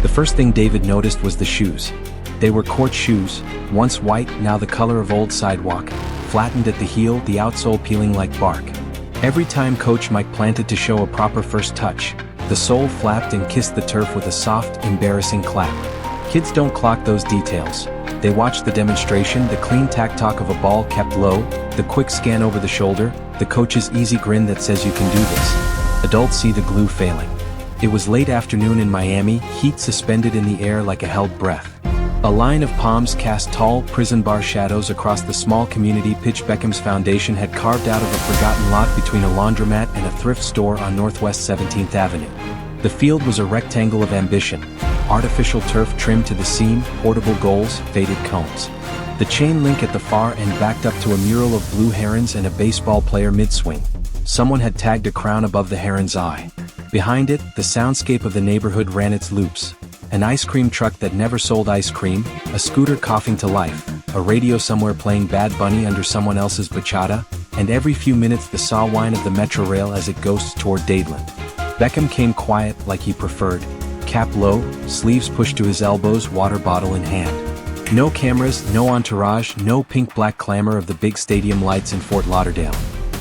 The first thing David noticed was the shoes. They were court shoes, once white, now the color of old sidewalk, flattened at the heel, the outsole peeling like bark. Every time Coach Mike planted to show a proper first touch, the sole flapped and kissed the turf with a soft, embarrassing clap. Kids don't clock those details. They watch the demonstration, the clean tack-talk of a ball kept low, the quick scan over the shoulder, the coach's easy grin that says you can do this. Adults see the glue failing. It was late afternoon in Miami, heat suspended in the air like a held breath. A line of palms cast tall, prison bar shadows across the small community pitch Beckham's foundation had carved out of a forgotten lot between a laundromat and a thrift store on Northwest 17th Avenue. The field was a rectangle of ambition. Artificial turf trimmed to the seam, portable goals, faded cones. The chain link at the far end backed up to a mural of blue herons and a baseball player mid-swing. Someone had tagged a crown above the heron's eye. Behind it, the soundscape of the neighborhood ran its loops. An ice cream truck that never sold ice cream, a scooter coughing to life, a radio somewhere playing Bad Bunny under someone else's bachata, and every few minutes the saw whine of the metro rail as it ghosts toward Dadeland. Beckham came quiet like he preferred, cap low, sleeves pushed to his elbows, water bottle in hand. No cameras, no entourage, no pink-black clamor of the big stadium lights in Fort Lauderdale.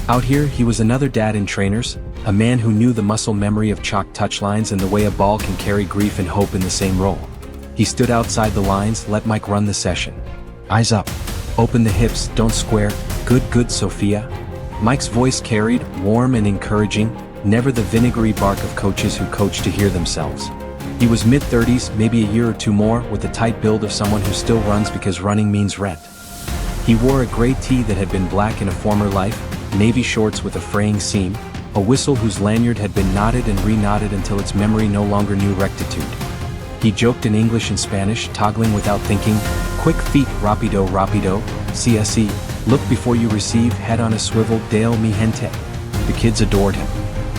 Out here, he was another dad in trainers, a man who knew the muscle memory of chalk touchlines and the way a ball can carry grief and hope in the same role. He stood outside the lines, let Mike run the session. Eyes up. Open the hips, don't square. Good, Sophia. Mike's voice carried, warm and encouraging, never the vinegary bark of coaches who coach to hear themselves. He was mid-30s, maybe a year or two more, with the tight build of someone who still runs because running means rent. He wore a gray tee that had been black in a former life, navy shorts with a fraying seam, a whistle whose lanyard had been knotted and re-knotted until its memory no longer knew rectitude. He joked in English and Spanish, toggling without thinking, quick feet, rapido, CSE, look before you receive, head on a swivel, Dale mi gente. The kids adored him.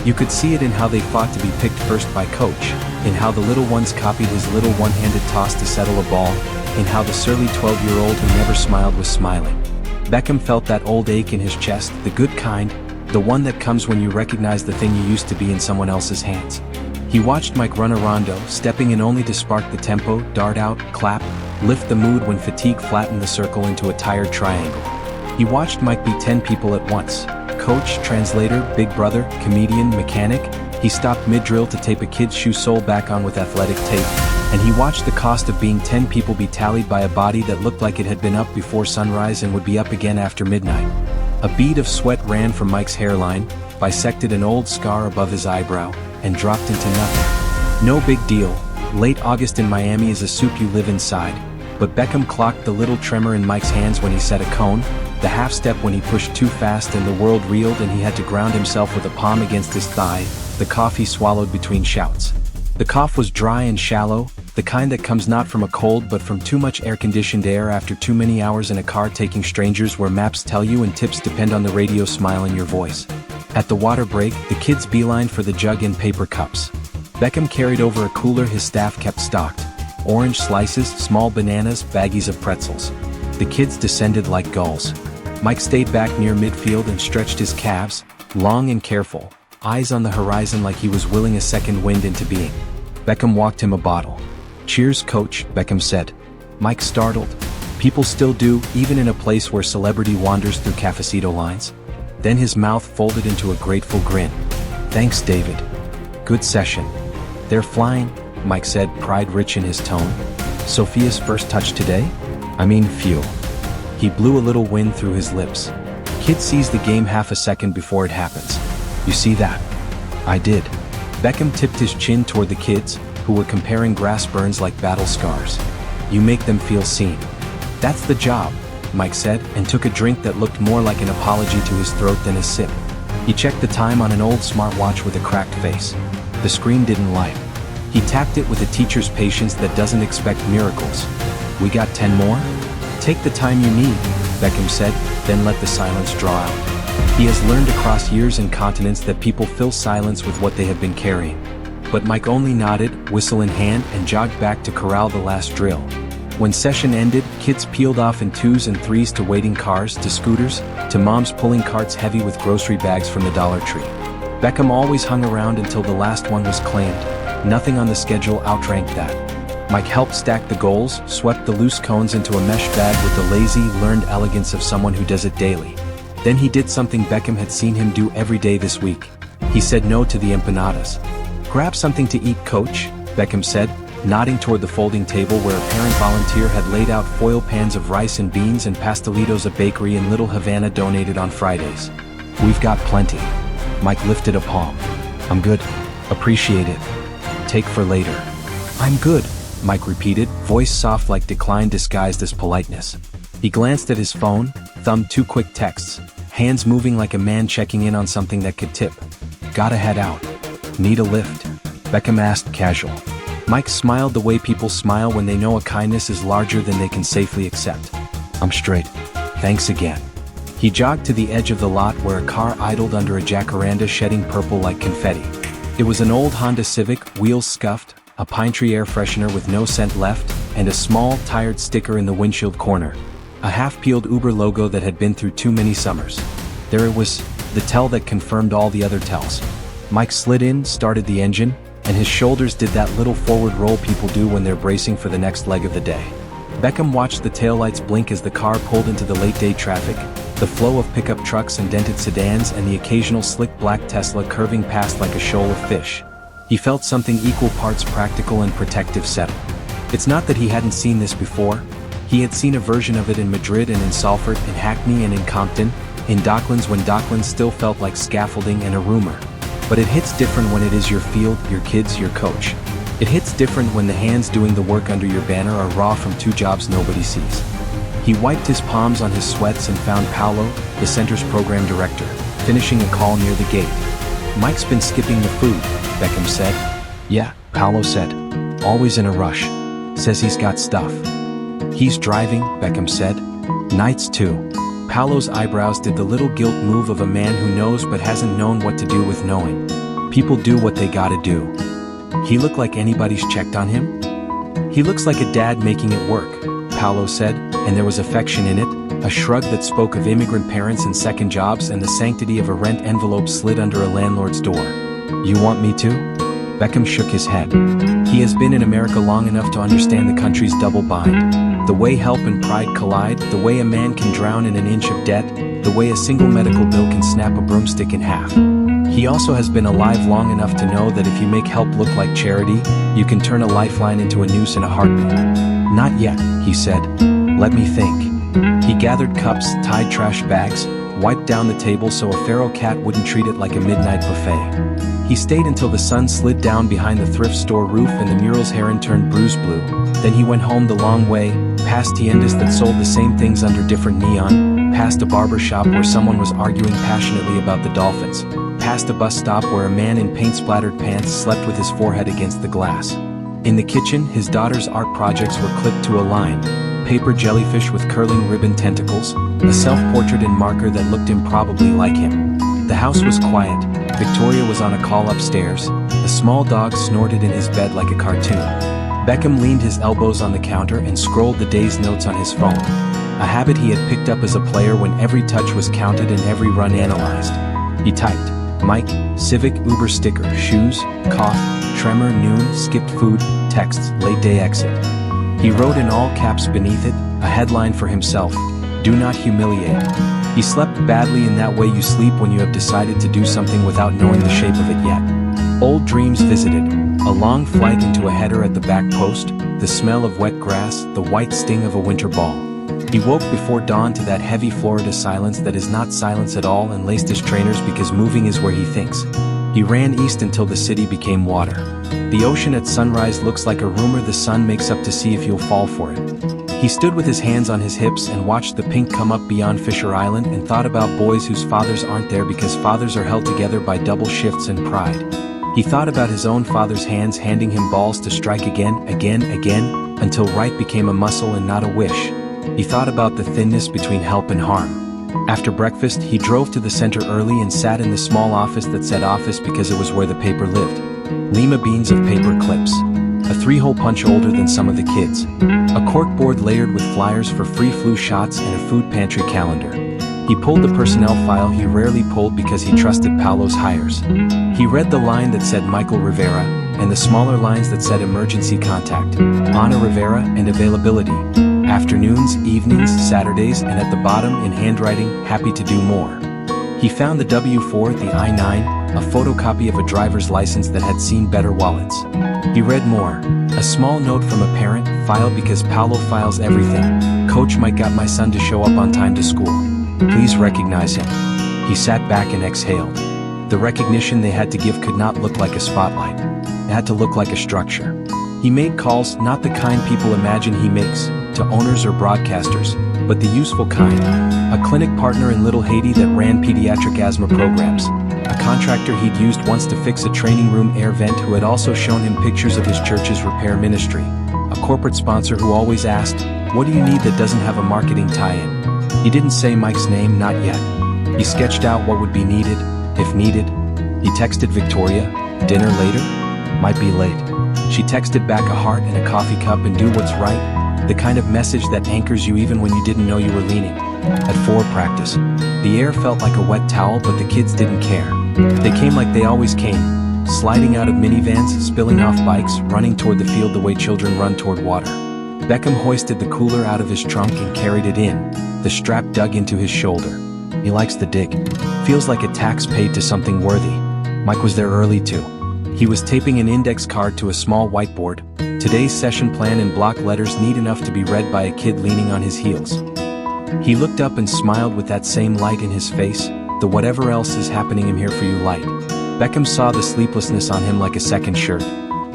You could see it in how they fought to be picked first by Coach, in how the little ones copied his little one-handed toss to settle a ball, in how the surly 12-year-old who never smiled was smiling. Beckham felt that old ache in his chest, the good kind, the one that comes when you recognize the thing you used to be in someone else's hands. He watched Mike run a rondo, stepping in only to spark the tempo, dart out, clap, lift the mood when fatigue flattened the circle into a tired triangle. He watched Mike be 10 people at once. Coach, translator, big brother, comedian, mechanic. He stopped mid-drill to tape a kid's shoe sole back on with athletic tape, and he watched the cost of being 10 people be tallied by a body that looked like it had been up before sunrise and would be up again after midnight. A bead of sweat ran from Mike's hairline, bisected an old scar above his eyebrow, and dropped into nothing. No big deal. Late August in Miami is a soup you live inside, but Beckham clocked the little tremor in Mike's hands when he set a cone, the half-step when he pushed too fast and the world reeled and he had to ground himself with a palm against his thigh, the cough he swallowed between shouts. The cough was dry and shallow, the kind that comes not from a cold but from too much air-conditioned air after too many hours in a car taking strangers where maps tell you and tips depend on the radio smile in your voice. At the water break, the kids beelined for the jug and paper cups. Beckham carried over a cooler his staff kept stocked. Orange slices, small bananas, baggies of pretzels. The kids descended like gulls. Mike stayed back near midfield and stretched his calves, long and careful, eyes on the horizon like he was willing a second wind into being. Beckham walked him a bottle. "Cheers, Coach," Beckham said. Mike startled. People still do, even in a place where celebrity wanders through cafecito lines. Then his mouth folded into a grateful grin. "Thanks, David. Good session." "They're flying," Mike said, pride rich in his tone. "Sophia's first touch today? I mean, phew." He blew a little wind through his lips. "Kid sees the game half a second before it happens. You see that?" "I did." Beckham tipped his chin toward the kids, who were comparing grass burns like battle scars. "You make them feel seen." "That's the job," Mike said, and took a drink that looked more like an apology to his throat than a sip. He checked the time on an old smartwatch with a cracked face. The screen didn't light. He tapped it with a teacher's patience that doesn't expect miracles. "We got 10 more?" "Take the time you need," Beckham said, then let the silence draw out. He has learned across years and continents that people fill silence with what they have been carrying. But Mike only nodded, whistle in hand, and jogged back to corral the last drill. When session ended, kids peeled off in 2s and 3s to waiting cars, to scooters, to moms pulling carts heavy with grocery bags from the Dollar Tree. Beckham always hung around until the last one was claimed. Nothing on the schedule outranked that. Mike helped stack the goals, swept the loose cones into a mesh bag with the lazy, learned elegance of someone who does it daily. Then he did something Beckham had seen him do every day this week. He said no to the empanadas. "Grab something to eat, coach," Beckham said, nodding toward the folding table where a parent volunteer had laid out foil pans of rice and beans and pastelitos a bakery in Little Havana donated on Fridays. "We've got plenty." Mike lifted a palm. "I'm good. Appreciate it. Take for later." "I'm good," Mike repeated, voice soft like decline disguised as politeness. He glanced at his phone, thumbed 2 quick texts, hands moving like a man checking in on something that could tip. "Gotta head out. Need a lift?" Beckham asked casual. Mike smiled the way people smile when they know a kindness is larger than they can safely accept. "I'm straight. Thanks again." He jogged to the edge of the lot where a car idled under a jacaranda shedding purple like confetti. It was an old Honda Civic, wheels scuffed, a pine tree air freshener with no scent left, and a small, tired sticker in the windshield corner. A half-peeled Uber logo that had been through too many summers. There it was, the tell that confirmed all the other tells. Mike slid in, started the engine, and his shoulders did that little forward roll people do when they're bracing for the next leg of the day. Beckham watched the taillights blink as the car pulled into the late-day traffic, the flow of pickup trucks and dented sedans and the occasional slick black Tesla curving past like a shoal of fish. He felt something equal parts practical and protective settle. It's not that he hadn't seen this before. He had seen a version of it in Madrid and in Salford, in Hackney and in Compton, in Docklands when Docklands still felt like scaffolding and a rumor. But it hits different when it is your field, your kids, your coach. It hits different when the hands doing the work under your banner are raw from 2 jobs nobody sees. He wiped his palms on his sweats and found Paolo, the center's program director, finishing a call near the gate. "Mike's been skipping the food," Beckham said. "Yeah," Paolo said. "Always in a rush. Says he's got stuff." "He's driving," Beckham said. "Nights too." Paolo's eyebrows did the little guilt move of a man who knows but hasn't known what to do with knowing. People do what they gotta do. "He look like anybody's checked on him?" "He looks like a dad making it work," Paolo said, and there was affection in it, a shrug that spoke of immigrant parents and second jobs and the sanctity of a rent envelope slid under a landlord's door. "You want me to?" Beckham shook his head. He has been in America long enough to understand the country's double bind. The way help and pride collide, the way a man can drown in an inch of debt, the way a single medical bill can snap a broomstick in half. He also has been alive long enough to know that if you make help look like charity, you can turn a lifeline into a noose in a heartbeat. "Not yet," he said. "Let me think." He gathered cups, tied trash bags, wiped down the table so a feral cat wouldn't treat it like a midnight buffet. He stayed until the sun slid down behind the thrift store roof and the mural's heron turned bruise blue. Then he went home the long way, past tiendas that sold the same things under different neon, past a barber shop where someone was arguing passionately about the Dolphins, past a bus stop where a man in paint-splattered pants slept with his forehead against the glass. In the kitchen, his daughter's art projects were clipped to a line. Paper jellyfish with curling ribbon tentacles, a self-portrait in marker that looked improbably like him. The house was quiet. Victoria was on a call upstairs. A small dog snorted in his bed like a cartoon. Beckham leaned his elbows on the counter and scrolled the day's notes on his phone. A habit he had picked up as a player when every touch was counted and every run analyzed. He typed, "Mike, Civic, Uber sticker, shoes, cough, tremor, noon, skipped food, texts, late day exit." He wrote in all caps beneath it, a headline for himself, "Do not humiliate." He slept badly in that way you sleep when you have decided to do something without knowing the shape of it yet. Old dreams visited, a long flight into a header at the back post, the smell of wet grass, the white sting of a winter ball. He woke before dawn to that heavy Florida silence that is not silence at all and laced his trainers because moving is where he thinks. He ran east until the city became water. The ocean at sunrise looks like a rumor the sun makes up to see if you'll fall for it. He stood with his hands on his hips and watched the pink come up beyond Fisher Island and thought about boys whose fathers aren't there because fathers are held together by double shifts and pride. He thought about his own father's hands handing him balls to strike again, until right became a muscle and not a wish. He thought about the thinness between help and harm. After breakfast, he drove to the center early and sat in the small office that said office because it was where the paper lived. Lima beans of paper clips. A 3-hole punch older than some of the kids. A corkboard layered with flyers for free flu shots and a food pantry calendar. He pulled the personnel file he rarely pulled because he trusted Paolo's hires. He read the line that said Michael Rivera, and the smaller lines that said emergency contact, Ana Rivera, and availability, afternoons, evenings, Saturdays, and at the bottom in handwriting, happy to do more. He found the W-4, the I-9, a photocopy of a driver's license that had seen better wallets. He read more. A small note from a parent, filed because Paulo files everything. Coach Mike got my son to show up on time to school. Please recognize him. He sat back and exhaled. The recognition they had to give could not look like a spotlight. It had to look like a structure. He made calls, not the kind people imagine he makes, to owners or broadcasters, but the useful kind. A clinic partner in Little Haiti that ran pediatric asthma programs. A contractor he'd used once to fix a training room air vent who had also shown him pictures of his church's repair ministry. A corporate sponsor who always asked, "What do you need that doesn't have a marketing tie-in?" He didn't say Mike's name, not yet. He sketched out what would be needed, if needed. He texted Victoria, "Dinner later? Might be late." She texted back a heart and a coffee cup and "do what's right," the kind of message that anchors you even when you didn't know you were leaning. At 4 practice, the air felt like a wet towel, but the kids didn't care. They came like they always came, sliding out of minivans, spilling off bikes, running toward the field the way children run toward water. Beckham hoisted the cooler out of his trunk and carried it in, the strap dug into his shoulder. He likes the dig. Feels like a tax paid to something worthy. Mike was there early too. He was taping an index card to a small whiteboard, today's session plan in block letters neat enough to be read by a kid leaning on his heels. He looked up and smiled with that same light in his face, the whatever else is happening I'm here for you light. Beckham saw the sleeplessness on him like a second shirt.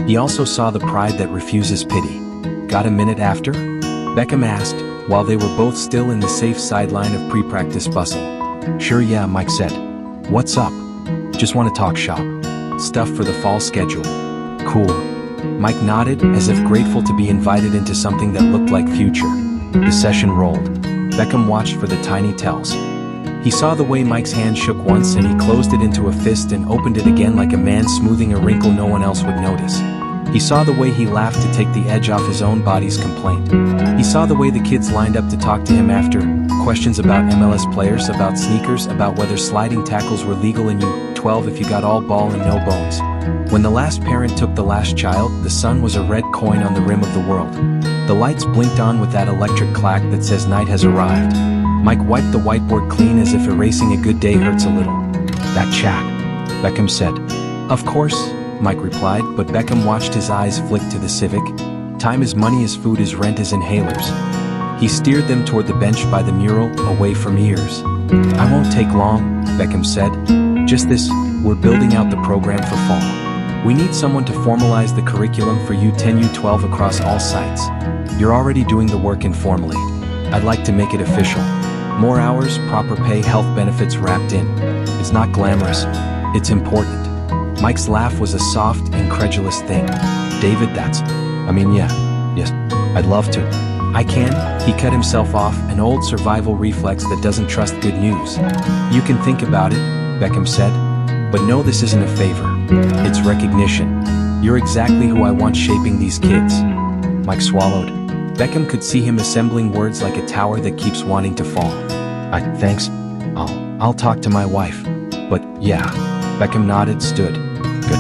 He also saw the pride that refuses pity. Got a minute after? Beckham asked, while they were both still in the safe sideline of pre-practice bustle. Sure, yeah, Mike said. What's up? Just want to talk shop. Stuff for the fall schedule. Cool. Mike nodded, as if grateful to be invited into something that looked like future. The session rolled. Beckham watched for the tiny tells. He saw the way Mike's hand shook once and he closed it into a fist and opened it again like a man smoothing a wrinkle no one else would notice. He saw the way he laughed to take the edge off his own body's complaint. He saw the way the kids lined up to talk to him after, questions about MLS players, about sneakers, about whether sliding tackles were legal in U12 if you got all ball and no bones. When the last parent took the last child, the sun was a red coin on the rim of the world. The lights blinked on with that electric clack that says night has arrived. Mike wiped the whiteboard clean as if erasing a good day hurts a little. That chat, Beckham said. Of course, Mike replied, but Beckham watched his eyes flick to the Civic. Time is money, is food, is rent, is inhalers. He steered them toward the bench by the mural, away from ears. I won't take long, Beckham said. Just this, we're building out the program for fall. We need someone to formalize the curriculum for U10, U12 across all sites. You're already doing the work informally. I'd like to make it official. More hours, proper pay, health benefits wrapped in. It's not glamorous. It's important. Mike's laugh was a soft, incredulous thing. David, yes, I'd love to. I can, he cut himself off, an old survival reflex that doesn't trust good news. You can think about it, Beckham said. But no, this isn't a favor. It's recognition. You're exactly who I want shaping these kids. Mike swallowed. Beckham could see him assembling words like a tower that keeps wanting to fall. Thanks. I'll talk to my wife. But, yeah. Beckham nodded, stood. Good.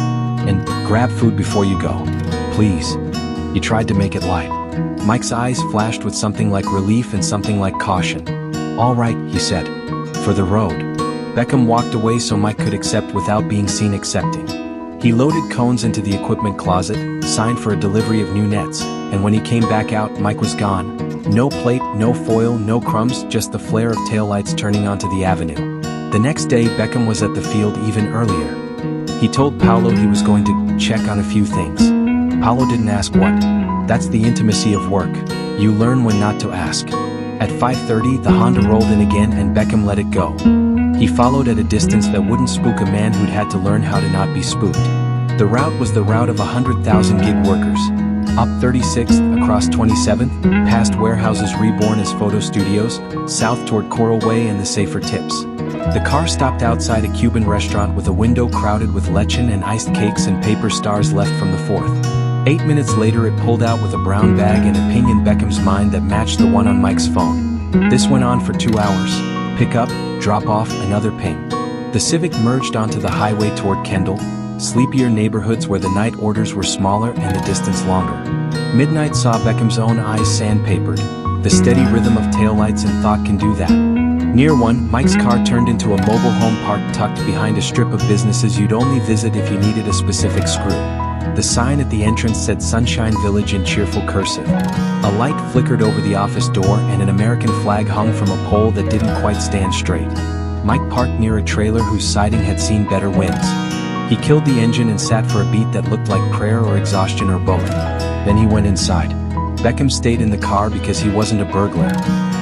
And grab food before you go. Please. He tried to make it light. Mike's eyes flashed with something like relief and something like caution. All right, he said. For the road. Beckham walked away so Mike could accept without being seen accepting. He loaded cones into the equipment closet, signed for a delivery of new nets, and when he came back out, Mike was gone. No plate, no foil, no crumbs, just the flare of taillights turning onto the avenue. The next day, Beckham was at the field even earlier. He told Paulo he was going to check on a few things. Paulo didn't ask what. That's the intimacy of work. You learn when not to ask. At 5:30, the Honda rolled in again and Beckham let it go. He followed at a distance that wouldn't spook a man who'd had to learn how to not be spooked. The route was the route of 100,000 gig workers. Up 36th, across 27th, past warehouses reborn as photo studios, south toward Coral Way and the safer tips. The car stopped outside a Cuban restaurant with a window crowded with lechon and iced cakes and paper stars left from the 4th. 8 minutes later it pulled out with a brown bag and a ping in Beckham's mind that matched the one on Mike's phone. This went on for 2 hours. Pick up, drop off, another ping. The Civic merged onto the highway toward Kendall. sleepier neighborhoods where the night orders were smaller and the distance longer. Midnight saw Beckham's own eyes sandpapered. The steady rhythm of taillights and thought can do that. Near one, Mike's car turned into a mobile home park tucked behind a strip of businesses you'd only visit if you needed a specific screw. The sign at the entrance said Sunshine Village in cheerful cursive. A light flickered over the office door and an American flag hung from a pole that didn't quite stand straight. Mike parked near a trailer whose siding had seen better winds. He killed the engine and sat for a beat that looked like prayer or exhaustion or both. Then he went inside. Beckham stayed in the car because he wasn't a burglar.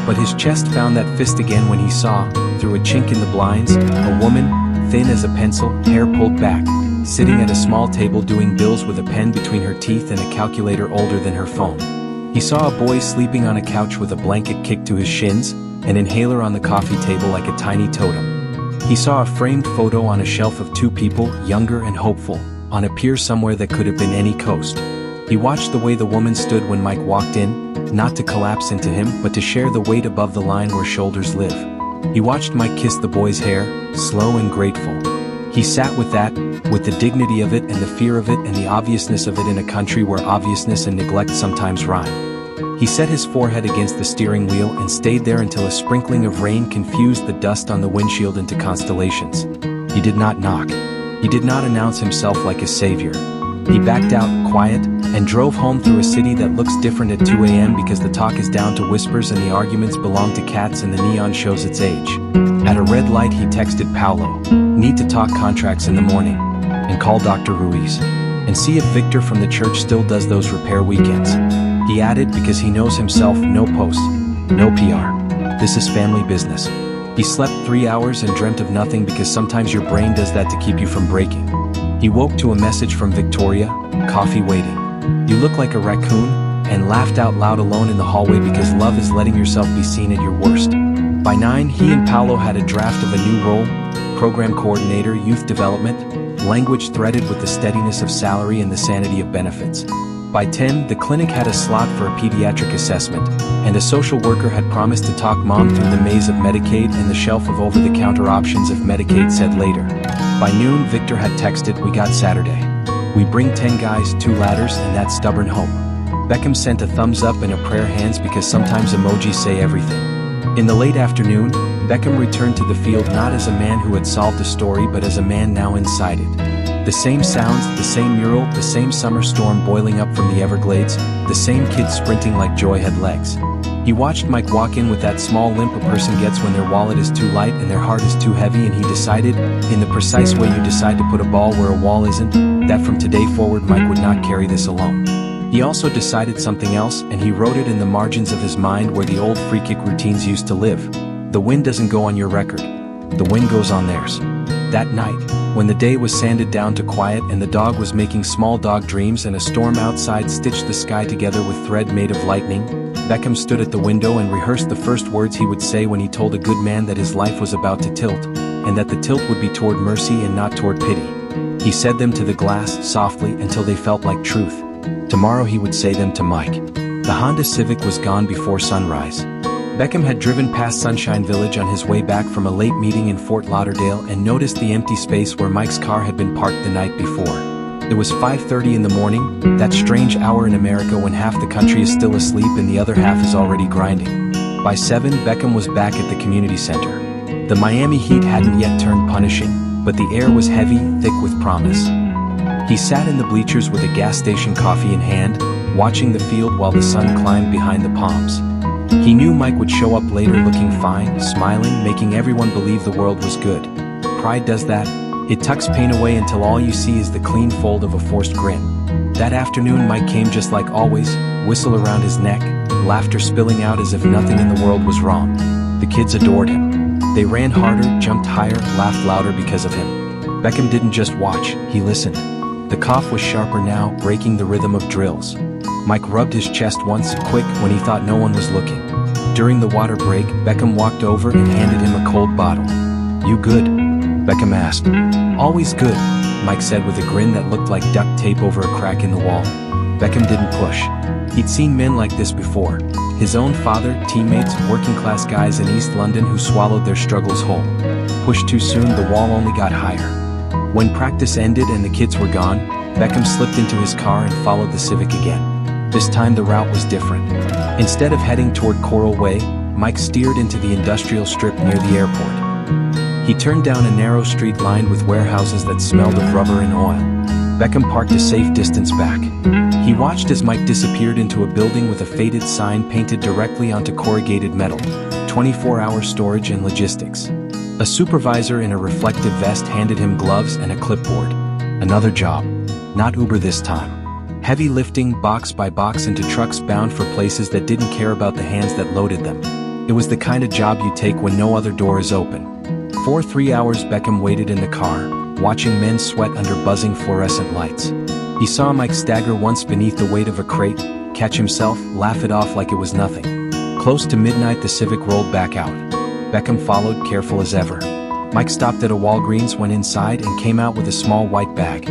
But his chest found that fist again when he saw, through a chink in the blinds, a woman, thin as a pencil, hair pulled back, sitting at a small table doing bills with a pen between her teeth and a calculator older than her phone. He saw a boy sleeping on a couch with a blanket kicked to his shins, an inhaler on the coffee table like a tiny totem. He saw a framed photo on a shelf of two people, younger and hopeful, on a pier somewhere that could have been any coast. He watched the way the woman stood when Mike walked in, not to collapse into him, but to share the weight above the line where shoulders live. He watched Mike kiss the boy's hair, slow and grateful. He sat with that, with the dignity of it and the fear of it and the obviousness of it in a country where obviousness and neglect sometimes rhyme. He set his forehead against the steering wheel and stayed there until a sprinkling of rain confused the dust on the windshield into constellations. He did not knock. He did not announce himself like a savior. He backed out, quiet, and drove home through a city that looks different at 2 a.m. because the talk is down to whispers and the arguments belong to cats and the neon shows its age. At a red light he texted Paolo, "Need to talk contracts in the morning," and call Dr. Ruiz, and see if Victor from the church still does those repair weekends. He added because he knows himself, no posts, no PR. This is family business. He slept 3 hours and dreamt of nothing because sometimes your brain does that to keep you from breaking. He woke to a message from Victoria, "Coffee waiting. You look like a raccoon," and laughed out loud alone in the hallway because love is letting yourself be seen at your worst. By 9, he and Paolo had a draft of a new role, program coordinator, youth development, language threaded with the steadiness of salary and the sanity of benefits. By 10, the clinic had a slot for a pediatric assessment, and a social worker had promised to talk mom through the maze of Medicaid and the shelf of over-the-counter options if Medicaid said later. By noon, Victor had texted, "We got Saturday. We bring 10 guys, 2 ladders, and that stubborn hope." Beckham sent a thumbs up and a prayer hands because sometimes emojis say everything. In the late afternoon, Beckham returned to the field not as a man who had solved a story but as a man now inside it. The same sounds, the same mural, the same summer storm boiling up from the Everglades, the same kids sprinting like joy had legs. He watched Mike walk in with that small limp a person gets when their wallet is too light and their heart is too heavy, and he decided, in the precise way you decide to put a ball where a wall isn't, that from today forward Mike would not carry this alone. He also decided something else, and he wrote it in the margins of his mind where the old free kick routines used to live. The wind doesn't go on your record. The wind goes on theirs. That night, when the day was sanded down to quiet and the dog was making small dog dreams and a storm outside stitched the sky together with thread made of lightning, Beckham stood at the window and rehearsed the first words he would say when he told a good man that his life was about to tilt, and that the tilt would be toward mercy and not toward pity. He said them to the glass, softly, until they felt like truth. Tomorrow he would say them to Mike. The Honda Civic was gone before sunrise. Beckham had driven past Sunshine Village on his way back from a late meeting in Fort Lauderdale and noticed the empty space where Mike's car had been parked the night before. It was 5:30 in the morning, that strange hour in America when half the country is still asleep and the other half is already grinding. By 7, Beckham was back at the community center. The Miami heat hadn't yet turned punishing, but the air was heavy, thick with promise. He sat in the bleachers with a gas station coffee in hand, watching the field while the sun climbed behind the palms. He knew Mike would show up later looking fine, smiling, making everyone believe the world was good. Pride does that. It tucks pain away until all you see is the clean fold of a forced grin. That afternoon Mike came just like always, whistle around his neck, laughter spilling out as if nothing in the world was wrong. The kids adored him. They ran harder, jumped higher, laughed louder because of him. Beckham didn't just watch, he listened. The cough was sharper now, breaking the rhythm of drills. Mike rubbed his chest once, quick, when he thought no one was looking. During the water break, Beckham walked over and handed him a cold bottle. "You good?" Beckham asked. "Always good," Mike said with a grin that looked like duct tape over a crack in the wall. Beckham didn't push. He'd seen men like this before. His own father, teammates, working-class guys in East London who swallowed their struggles whole. Pushed too soon, the wall only got higher. When practice ended and the kids were gone, Beckham slipped into his car and followed the Civic again. This time the route was different. Instead of heading toward Coral Way, Mike steered into the industrial strip near the airport. He turned down a narrow street lined with warehouses that smelled of rubber and oil. Beckham parked a safe distance back. He watched as Mike disappeared into a building with a faded sign painted directly onto corrugated metal, 24-hour storage and logistics. A supervisor in a reflective vest handed him gloves and a clipboard. Another job. Not Uber this time. Heavy lifting box by box into trucks bound for places that didn't care about the hands that loaded them. It was the kind of job you take when no other door is open. For 3 hours Beckham waited in the car, watching men sweat under buzzing fluorescent lights. He saw Mike stagger once beneath the weight of a crate, catch himself, laugh it off like it was nothing. Close to midnight the Civic rolled back out. Beckham followed, careful as ever. Mike stopped at a Walgreens, went inside and came out with a small white bag.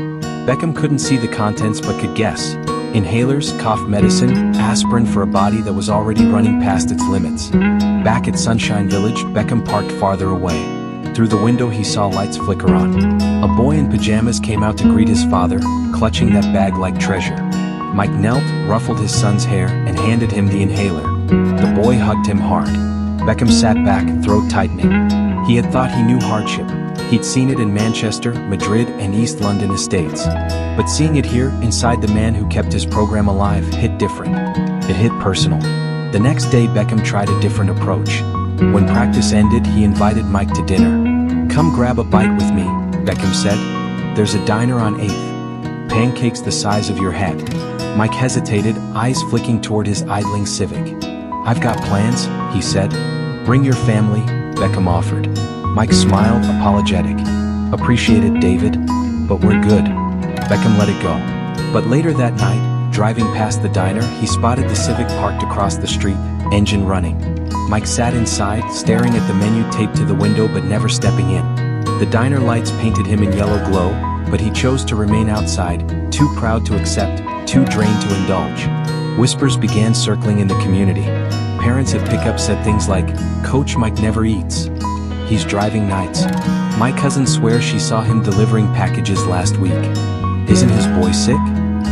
Beckham couldn't see the contents but could guess. Inhalers, cough medicine, aspirin for a body that was already running past its limits. Back at Sunshine Village, Beckham parked farther away. Through the window he saw lights flicker on. A boy in pajamas came out to greet his father, clutching that bag like treasure. Mike knelt, ruffled his son's hair, and handed him the inhaler. The boy hugged him hard. Beckham sat back, throat tightening. He had thought he knew hardship. He'd seen it in Manchester, Madrid, and East London estates. But seeing it here, inside the man who kept his program alive, hit different. It hit personal. The next day Beckham tried a different approach. When practice ended, he invited Mike to dinner. "Come grab a bite with me," Beckham said. "There's a diner on 8th. Pancakes the size of your head." Mike hesitated, eyes flicking toward his idling Civic. "I've got plans," he said. "Bring your family," Beckham offered. Mike smiled, apologetic. "Appreciate it, David, but we're good." Beckham let it go. But later that night, driving past the diner, he spotted the Civic parked across the street, engine running. Mike sat inside, staring at the menu taped to the window but never stepping in. The diner lights painted him in yellow glow, but he chose to remain outside, too proud to accept, too drained to indulge. Whispers began circling in the community. Parents at pickup said things like, "Coach Mike never eats. He's driving nights. My cousin swears she saw him delivering packages last week. Isn't his boy sick?"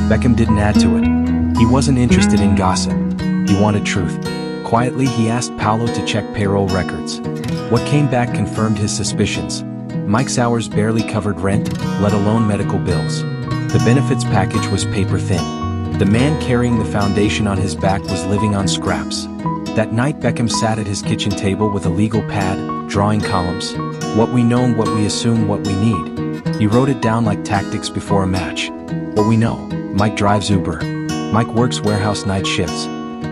Beckham didn't add to it. He wasn't interested in gossip. He wanted truth. Quietly, he asked Paolo to check payroll records. What came back confirmed his suspicions. Mike's hours barely covered rent, let alone medical bills. The benefits package was paper thin. The man carrying the foundation on his back was living on scraps. That night Beckham sat at his kitchen table with a legal pad, drawing columns. What we know, what we assume, what we need. He wrote it down like tactics before a match. What we know: Mike drives Uber. Mike works warehouse night shifts.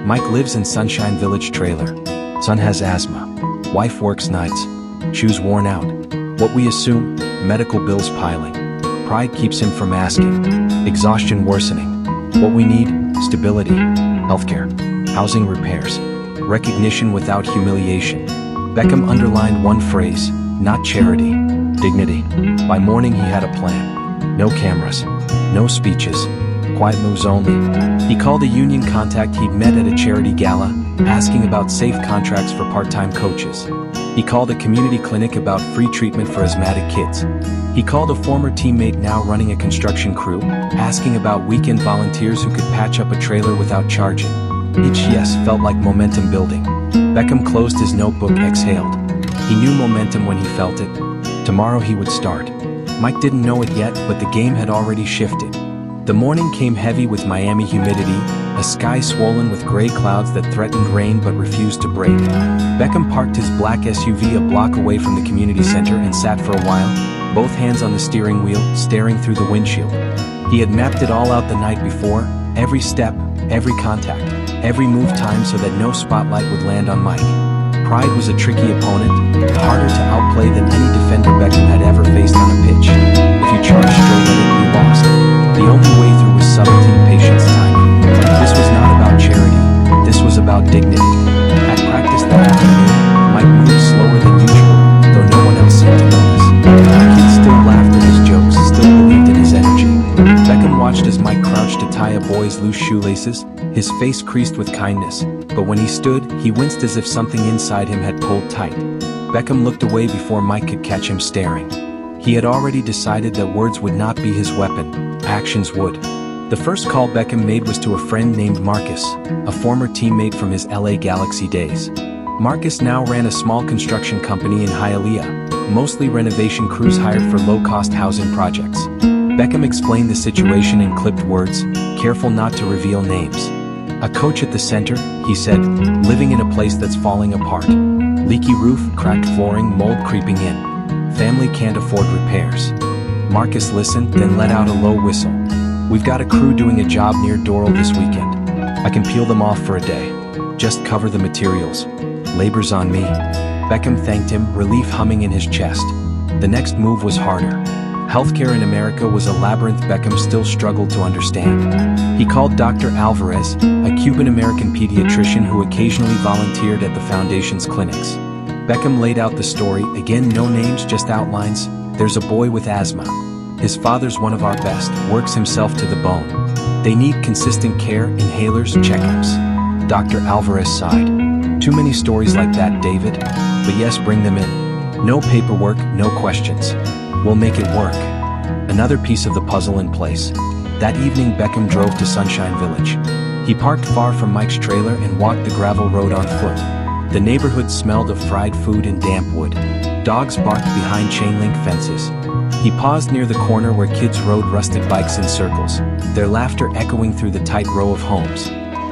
Mike lives in Sunshine Village trailer. Son has asthma. Wife works nights. Shoes worn out. What we assume: medical bills piling. Pride keeps him from asking. Exhaustion worsening. What we need: stability. Healthcare. Housing repairs. Recognition without humiliation. Beckham underlined one phrase: not charity, dignity. By morning he had a plan. No cameras. No speeches. Quiet moves only. He called a union contact he'd met at a charity gala, asking about safe contracts for part-time coaches. He called a community clinic about free treatment for asthmatic kids. He called a former teammate now running a construction crew, asking about weekend volunteers who could patch up a trailer without charging. Each yes felt like momentum building. Beckham closed his notebook, exhaled. He knew momentum when he felt it. Tomorrow he would start. Mike didn't know it yet, but the game had already shifted. The morning came heavy with Miami humidity, a sky swollen with gray clouds that threatened rain but refused to break. Beckham parked his black SUV a block away from the community center and sat for a while, both hands on the steering wheel, staring through the windshield. He had mapped it all out the night before, every step, every contact, every move timed so that no spotlight would land on Mike. Pride was a tricky opponent, harder to outplay than any defender Beckham had ever faced on a pitch. If you charged straight at it, you lost. The only way through was subtlety, patience, timing. This was not about charity. This was about dignity. At practice that afternoon, Mike moved slower than usual, though no one else seemed to notice. The kids still laughed at his jokes, still believed in his energy. Beckham watched as Mike crouched to tie a boy's loose shoelaces, his face creased with kindness, but when he stood, he winced as if something inside him had pulled tight. Beckham looked away before Mike could catch him staring. He had already decided that words would not be his weapon, actions would. The first call Beckham made was to a friend named Marcus, a former teammate from his LA Galaxy days. Marcus now ran a small construction company in Hialeah, mostly renovation crews hired for low-cost housing projects. Beckham explained the situation in clipped words, careful not to reveal names. A coach at the center, he said, living in a place that's falling apart. Leaky roof, cracked flooring, mold creeping in. Family can't afford repairs. Marcus listened, then let out a low whistle. We've got a crew doing a job near Doral this weekend. I can peel them off for a day. Just cover the materials. Labor's on me. Beckham thanked him, relief humming in his chest. The next move was harder. Healthcare in America was a labyrinth Beckham still struggled to understand. He called Dr. Alvarez, a Cuban-American pediatrician who occasionally volunteered at the foundation's clinics. Beckham laid out the story, again no names, just outlines. There's a boy with asthma. His father's one of our best, works himself to the bone. They need consistent care, inhalers, checkups. Dr. Alvarez sighed. Too many stories like that, David. But yes, bring them in. No paperwork, no questions. We'll make it work. Another piece of the puzzle in place. That evening Beckham drove to Sunshine Village. He parked far from Mike's trailer and walked the gravel road on foot. The neighborhood smelled of fried food and damp wood. Dogs barked behind chain-link fences. He paused near the corner where kids rode rusted bikes in circles, their laughter echoing through the tight row of homes.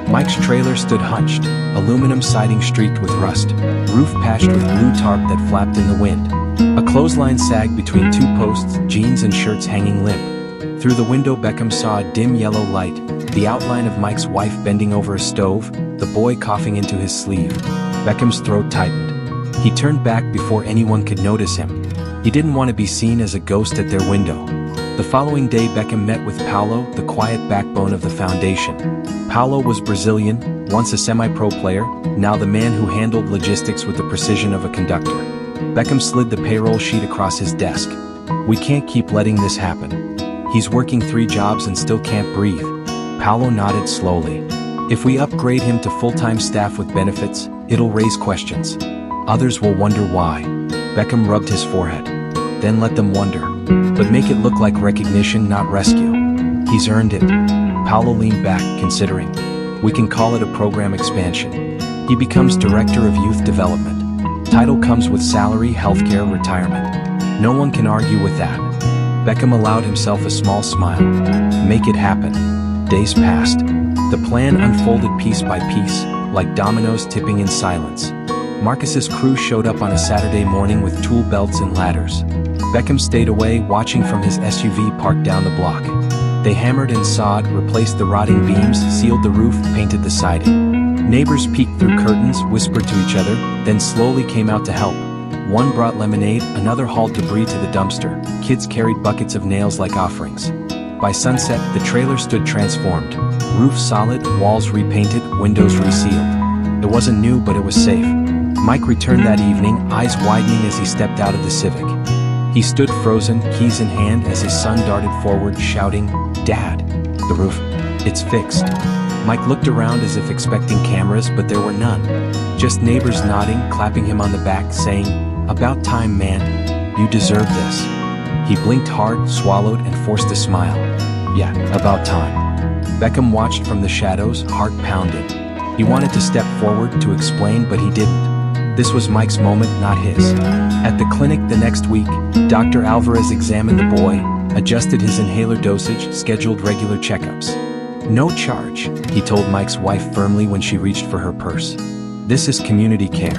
Mike's trailer stood hunched, aluminum siding streaked with rust, roof patched with blue tarp that flapped in the wind. A clothesline sagged between two posts, jeans and shirts hanging limp. Through the window Beckham saw a dim yellow light, the outline of Mike's wife bending over a stove, the boy coughing into his sleeve. Beckham's throat tightened. He turned back before anyone could notice him. He didn't want to be seen as a ghost at their window. The following day Beckham met with Paulo, the quiet backbone of the foundation. Paulo was Brazilian, once a semi-pro player, now the man who handled logistics with the precision of a conductor. Beckham slid the payroll sheet across his desk. We can't keep letting this happen. He's working 3 jobs and still can't breathe. Paulo nodded slowly. If we upgrade him to full-time staff with benefits, it'll raise questions. Others will wonder why. Beckham rubbed his forehead. Then let them wonder. But make it look like recognition, not rescue. He's earned it. Paulo leaned back, considering. We can call it a program expansion. He becomes Director of Youth Development. Title comes with salary, healthcare, retirement. No one can argue with that. Beckham allowed himself a small smile. Make it happen. Days passed. The plan unfolded piece by piece, like dominoes tipping in silence. Marcus's crew showed up on a Saturday morning with tool belts and ladders. Beckham stayed away, watching from his SUV parked down the block. They hammered and sawed, replaced the rotting beams, sealed the roof, painted the siding. Neighbors peeked through curtains, whispered to each other, then slowly came out to help. One brought lemonade, another hauled debris to the dumpster. Kids carried buckets of nails like offerings. By sunset, the trailer stood transformed. Roof solid, walls repainted, windows resealed. It wasn't new, but it was safe. Mike returned that evening, eyes widening as he stepped out of the Civic. He stood frozen, keys in hand, as his son darted forward, shouting, "Dad, the roof, it's fixed." Mike looked around as if expecting cameras, but there were none. Just neighbors nodding, clapping him on the back, saying, "About time, man. You deserve this." He blinked hard, swallowed, and forced a smile. Yeah, about time. Beckham watched from the shadows, heart pounding. He wanted to step forward to explain, but he didn't. This was Mike's moment, not his. At the clinic the next week, Dr. Alvarez examined the boy, adjusted his inhaler dosage, scheduled regular checkups. "No charge," he told Mike's wife firmly when she reached for her purse. "This is community care."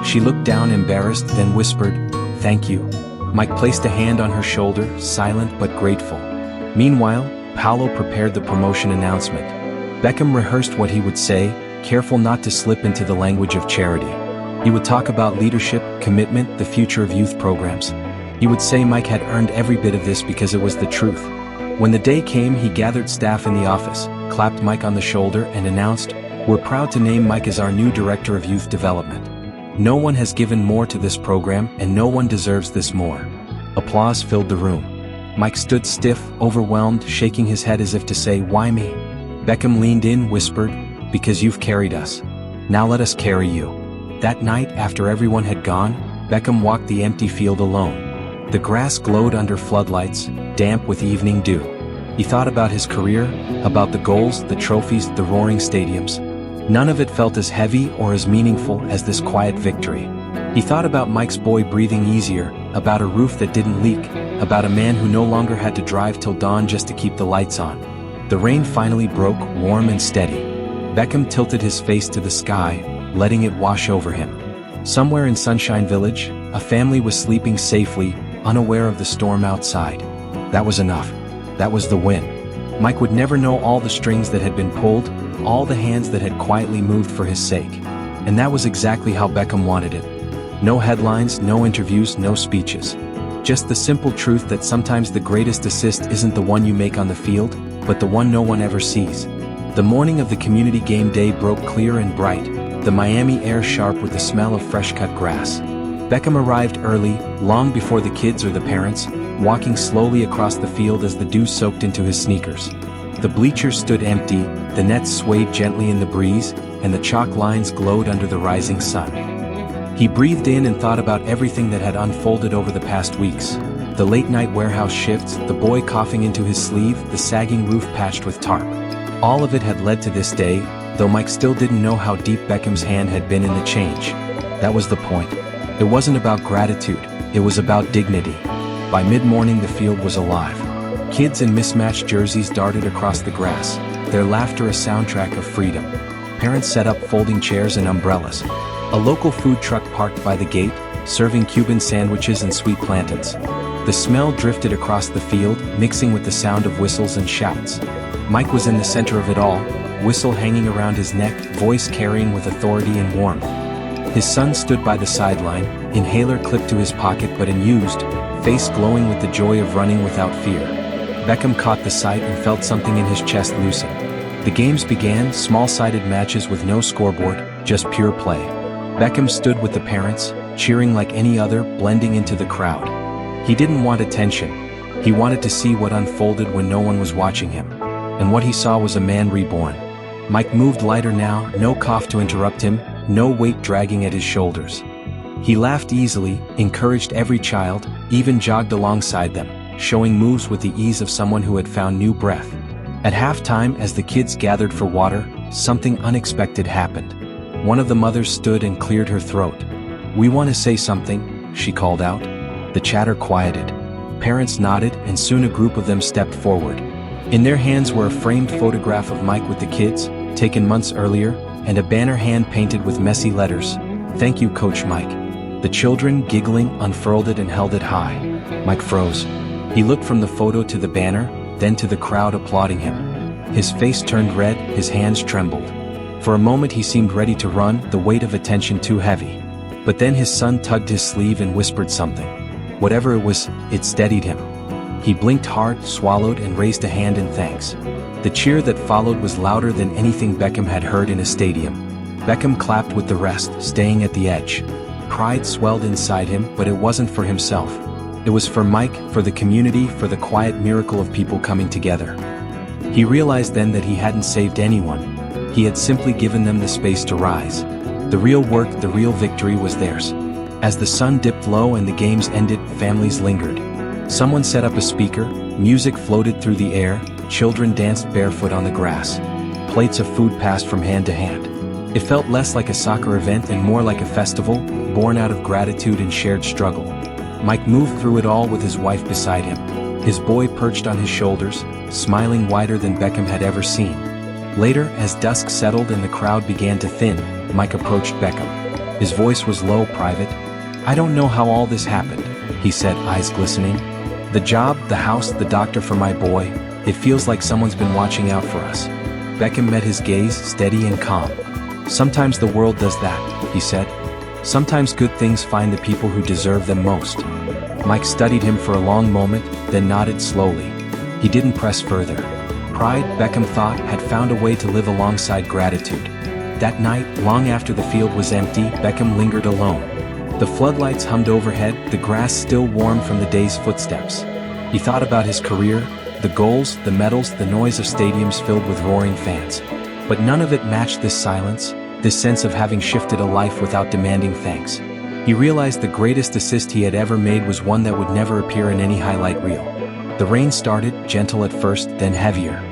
She looked down embarrassed, then whispered, "Thank you." Mike placed a hand on her shoulder, silent but grateful. Meanwhile, Paulo prepared the promotion announcement. Beckham rehearsed what he would say, careful not to slip into the language of charity. He would talk about leadership, commitment, the future of youth programs. He would say Mike had earned every bit of this because it was the truth. When the day came, he gathered staff in the office, clapped Mike on the shoulder, and announced, "We're proud to name Mike as our new Director of Youth Development. No one has given more to this program, and no one deserves this more." Applause filled the room. Mike stood stiff, overwhelmed, shaking his head as if to say, "Why me?" Beckham leaned in, whispered, "Because you've carried us. Now let us carry you." That night, after everyone had gone, Beckham walked the empty field alone. The grass glowed under floodlights, damp with evening dew. He thought about his career, about the goals, the trophies, the roaring stadiums. None of it felt as heavy or as meaningful as this quiet victory. He thought about Mike's boy breathing easier, about a roof that didn't leak, about a man who no longer had to drive till dawn just to keep the lights on. The rain finally broke, warm and steady. Beckham tilted his face to the sky, letting it wash over him. Somewhere in Sunshine Village, a family was sleeping safely, unaware of the storm outside. That was enough. That was the win. Mike would never know all the strings that had been pulled, all the hands that had quietly moved for his sake. And that was exactly how Beckham wanted it. No headlines, no interviews, no speeches. Just the simple truth that sometimes the greatest assist isn't the one you make on the field, but the one no one ever sees. The morning of the community game day broke clear and bright, the Miami air sharp with the smell of fresh-cut grass. Beckham arrived early, long before the kids or the parents, walking slowly across the field as the dew soaked into his sneakers. The bleachers stood empty, the nets swayed gently in the breeze, and the chalk lines glowed under the rising sun. He breathed in and thought about everything that had unfolded over the past weeks. The late-night warehouse shifts, the boy coughing into his sleeve, the sagging roof patched with tarp. All of it had led to this day, though Mike still didn't know how deep Beckham's hand had been in the change. That was the point. It wasn't about gratitude, it was about dignity. By mid-morning the field was alive. Kids in mismatched jerseys darted across the grass, their laughter a soundtrack of freedom. Parents set up folding chairs and umbrellas. A local food truck parked by the gate, serving Cuban sandwiches and sweet plantains. The smell drifted across the field, mixing with the sound of whistles and shouts. Mike was in the center of it all, whistle hanging around his neck, voice carrying with authority and warmth. His son stood by the sideline, inhaler clipped to his pocket but unused, face glowing with the joy of running without fear. Beckham caught the sight and felt something in his chest loosen. The games began, small-sided matches with no scoreboard, just pure play. Beckham stood with the parents, cheering like any other, blending into the crowd. He didn't want attention. He wanted to see what unfolded when no one was watching him. And what he saw was a man reborn. Mike moved lighter now, no cough to interrupt him, no weight dragging at his shoulders. He laughed easily, encouraged every child, even jogged alongside them, showing moves with the ease of someone who had found new breath. At halftime, as the kids gathered for water, something unexpected happened. One of the mothers stood and cleared her throat. "We want to say something," she called out. The chatter quieted. Parents nodded, and soon a group of them stepped forward. In their hands were a framed photograph of Mike with the kids, taken months earlier, and a banner hand-painted with messy letters, "Thank you, Coach Mike." The children, giggling, unfurled it and held it high. Mike froze. He looked from the photo to the banner, then to the crowd applauding him. His face turned red, his hands trembled. For a moment he seemed ready to run, the weight of attention too heavy. But then his son tugged his sleeve and whispered something. Whatever it was, it steadied him. He blinked hard, swallowed, and raised a hand in thanks. The cheer that followed was louder than anything Beckham had heard in a stadium. Beckham clapped with the rest, staying at the edge. Pride swelled inside him, but it wasn't for himself. It was for Mike, for the community, for the quiet miracle of people coming together. He realized then that he hadn't saved anyone. He had simply given them the space to rise. The real work, the real victory was theirs. As the sun dipped low and the games ended, families lingered. Someone set up a speaker, music floated through the air, children danced barefoot on the grass. Plates of food passed from hand to hand. It felt less like a soccer event and more like a festival, born out of gratitude and shared struggle. Mike moved through it all with his wife beside him. His boy perched on his shoulders, smiling wider than Beckham had ever seen. Later, as dusk settled and the crowd began to thin, Mike approached Beckham. His voice was low, private. "I don't know how all this happened," he said, eyes glistening. "The job, the house, the doctor for my boy, it feels like someone's been watching out for us." Beckham met his gaze, steady and calm. "Sometimes the world does that," he said. "Sometimes good things find the people who deserve them most." Mike studied him for a long moment, then nodded slowly. He didn't press further. Pride, Beckham thought, had found a way to live alongside gratitude. That night, long after the field was empty, Beckham lingered alone. The floodlights hummed overhead, the grass still warm from the day's footsteps. He thought about his career, the goals, the medals, the noise of stadiums filled with roaring fans. But none of it matched this silence, this sense of having shifted a life without demanding thanks. He realized the greatest assist he had ever made was one that would never appear in any highlight reel. The rain started, gentle at first, then heavier.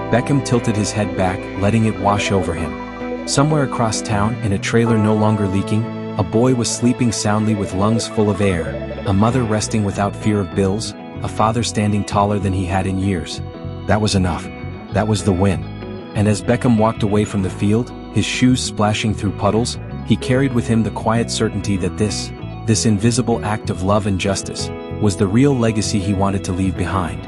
Beckham tilted his head back, letting it wash over him. Somewhere across town, in a trailer no longer leaking, a boy was sleeping soundly with lungs full of air, a mother resting without fear of bills, a father standing taller than he had in years. That was enough. That was the win. And as Beckham walked away from the field, his shoes splashing through puddles, he carried with him the quiet certainty that this invisible act of love and justice, was the real legacy he wanted to leave behind.